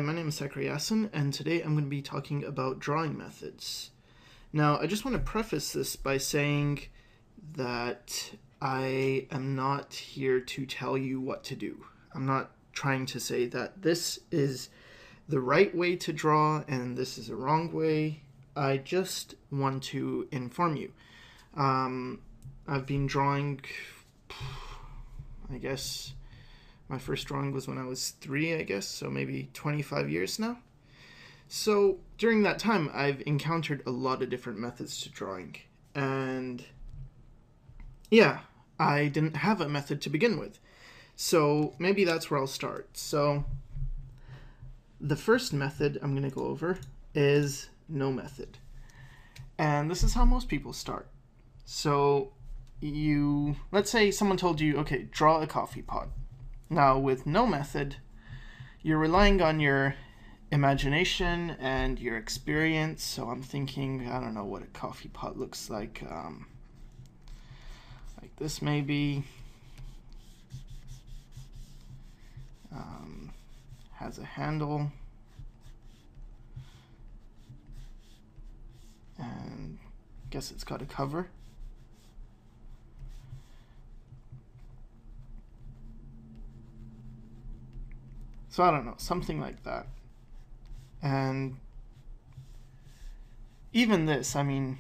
Hi, my name is Sycra, and today I'm going to be talking about drawing methods. Now, I just want to preface this by saying that I am not here to tell you what to do. I'm not trying to say that this is the right way to draw and this is a wrong way. I just want to inform you. I've been drawing, I guess, my first drawing was when I was 3, I guess, so maybe 25 years now. So during that time, I've encountered a lot of different methods to drawing. And yeah, I didn't have a method to begin with. So maybe that's where I'll start. So the first method I'm going to go over is no method. And this is how most people start. So let's say someone told you, okay, draw a coffee pot. Now, with no method, you're relying on your imagination and your experience. So I'm thinking, I don't know what a coffee pot looks like this maybe. Has a handle. And I guess it's got a cover. So I don't know, something like that. And even this, I mean,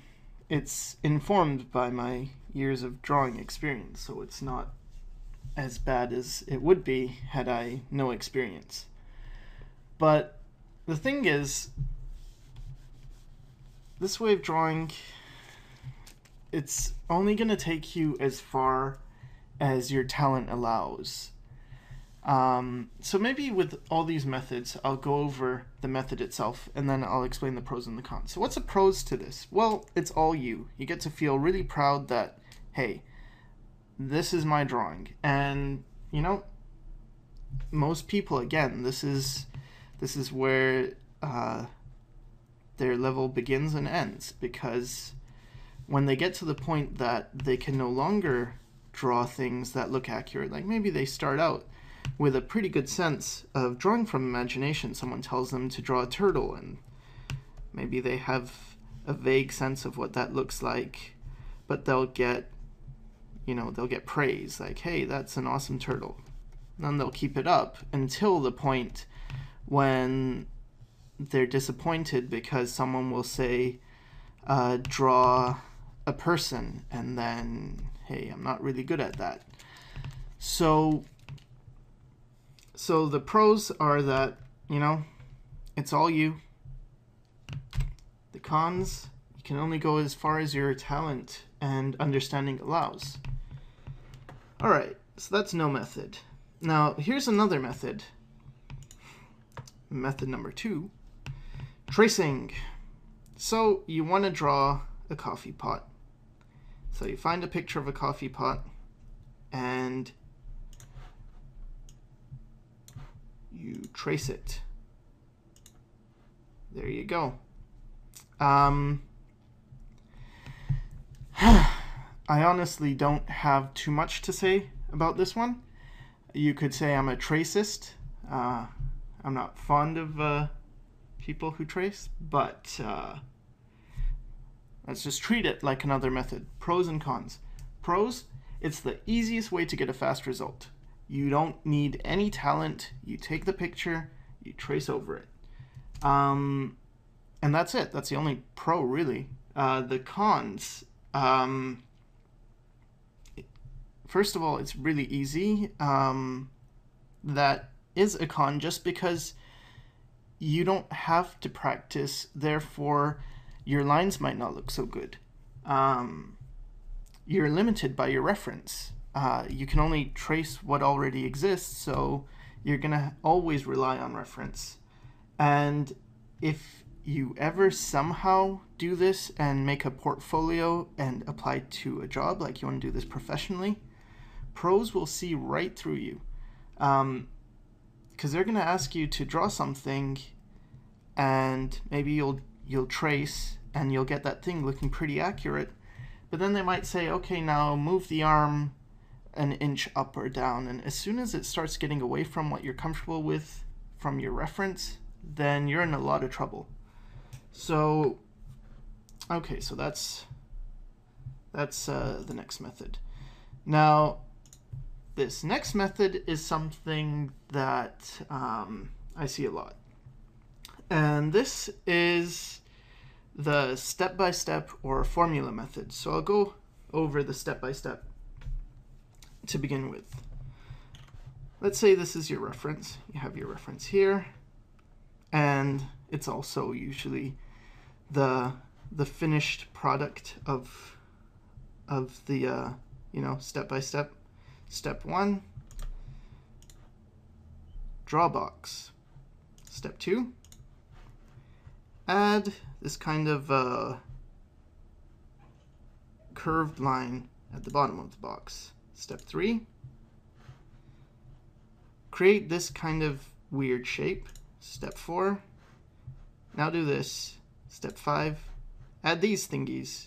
it's informed by my years of drawing experience, so it's not as bad as it would be had I no experience. But the thing is, this way of drawing, it's only going to take you as far as your talent allows. So maybe with all these methods, I'll go over the method itself and then I'll explain the pros and the cons. So what's the pros to this? Well, it's all you. You get to feel really proud that, hey, this is my drawing. And, you know, most people, again, this is where their level begins and ends, because when they get to the point that they can no longer draw things that look accurate, like maybe they start out with a pretty good sense of drawing from imagination. Someone tells them to draw a turtle, and maybe they have a vague sense of what that looks like, but they'll get praise, like, hey, that's an awesome turtle. And then they'll keep it up until the point when they're disappointed because someone will say, draw a person, and then, hey, I'm not really good at that. So the pros are that, you know, it's all you. The cons, you can only go as far as your talent and understanding allows. Alright, so that's no method. Now, here's another method. Method number 2, tracing. So you want to draw a coffee pot. So you find a picture of a coffee pot and you trace it. There you go. I honestly don't have too much to say about this one. You could say I'm a tracist. I'm not fond of people who trace, but let's just treat it like another method. Pros and cons. Pros, it's the easiest way to get a fast result. You don't need any talent. You take the picture, you trace over it. And that's it. That's the only pro, really. The cons, first of all, it's really easy. That is a con just because you don't have to practice, therefore your lines might not look so good. You're limited by your reference. You can only trace what already exists, so you're going to always rely on reference. And if you ever somehow do this and make a portfolio and apply to a job, like you want to do this professionally, pros will see right through you. Because they're going to ask you to draw something, and maybe you'll trace and you'll get that thing looking pretty accurate, but then they might say, okay, now move the arm an inch up or down, and as soon as it starts getting away from what you're comfortable with from your reference, then you're in a lot of trouble. So, okay, so that's the next method. Now, this next method is something that I see a lot. And this is the step-by-step or formula method. So I'll go over the step-by-step to begin with. Let's say this is your reference. You have your reference here, and it's also usually the finished product of the step-by-step. Step 1, draw a box. Step 2, add this kind of curved line at the bottom of the box. Step 3, create this kind of weird shape. Step 4, now do this. Step 5, add these thingies,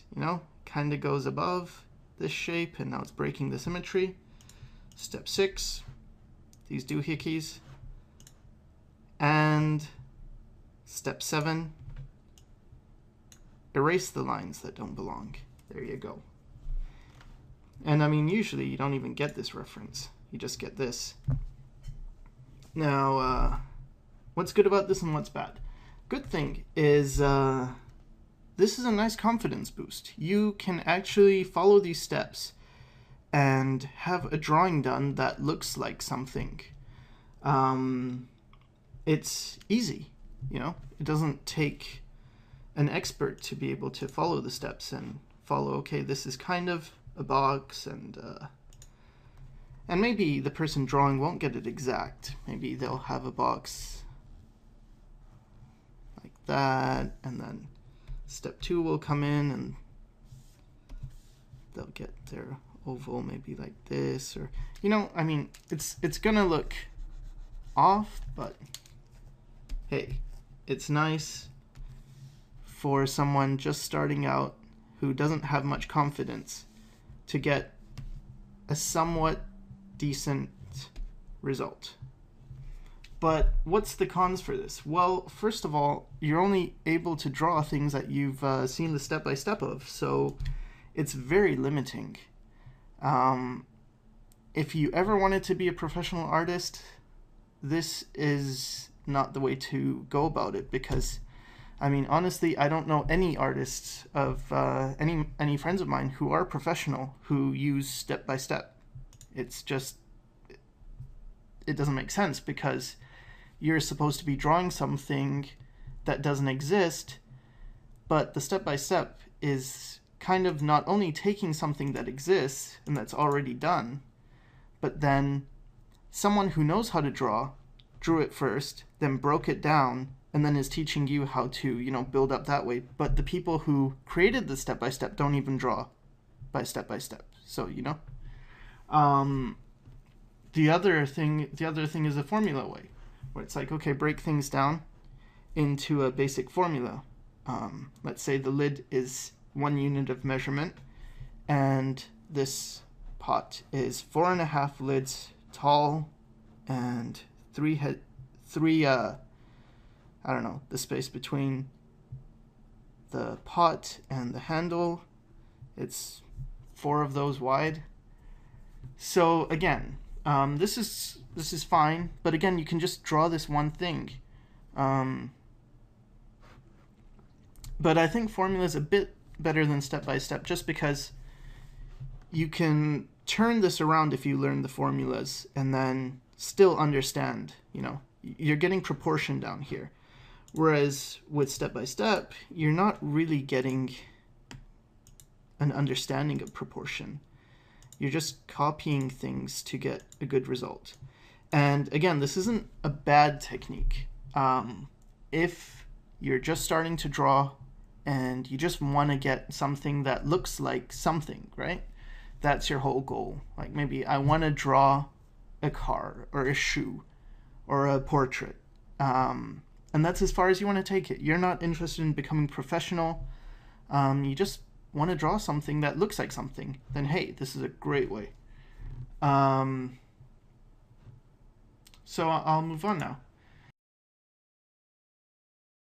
kind of goes above this shape, and now it's breaking the symmetry. Step 6, these doohickeys. And step 7, erase the lines that don't belong. There you go. And I mean, usually you don't even get this reference. You just get this. Now, what's good about this and what's bad? Good thing is this is a nice confidence boost. You can actually follow these steps and have a drawing done that looks like something. It's easy, It doesn't take an expert to be able to follow the steps and follow, okay, this is kind of a box, and maybe the person drawing won't get it exact. Maybe they'll have a box like that, and then step 2 will come in, and they'll get their oval maybe like this, or I mean, it's gonna look off, but hey, it's nice for someone just starting out who doesn't have much confidence to get a somewhat decent result. But what's the cons for this? Well, first of all, you're only able to draw things that you've seen the step-by-step of, so it's very limiting. If you ever wanted to be a professional artist, this is not the way to go about it, because I mean, honestly, I don't know any artists of any friends of mine who are professional who use step-by-step. It's just, it doesn't make sense, because you're supposed to be drawing something that doesn't exist, but the step-by-step is kind of not only taking something that exists and that's already done, but then someone who knows how to draw drew it first, then broke it down, and then is teaching you how to, build up that way. But the people who created the step-by-step don't even draw by step-by-step. So, the other thing is a formula way, where it's like, okay, break things down into a basic formula. Let's say the lid is 1 unit of measurement, and this pot is 4.5 lids tall, and the space between the pot and the handle, it's 4 of those wide. So again, this is fine, but again, you can just draw this one thing. But I think formula is a bit better than step-by-step, just because you can turn this around if you learn the formulas and then still understand, you're getting proportion down here. Whereas with step-by-step, you're not really getting an understanding of proportion. You're just copying things to get a good result. And again, this isn't a bad technique. If you're just starting to draw and you just want to get something that looks like something, right? That's your whole goal. Like maybe I want to draw a car or a shoe or a portrait. And that's as far as you want to take it. You're not interested in becoming professional. You just want to draw something that looks like something. Then hey, this is a great way. So I'll move on now.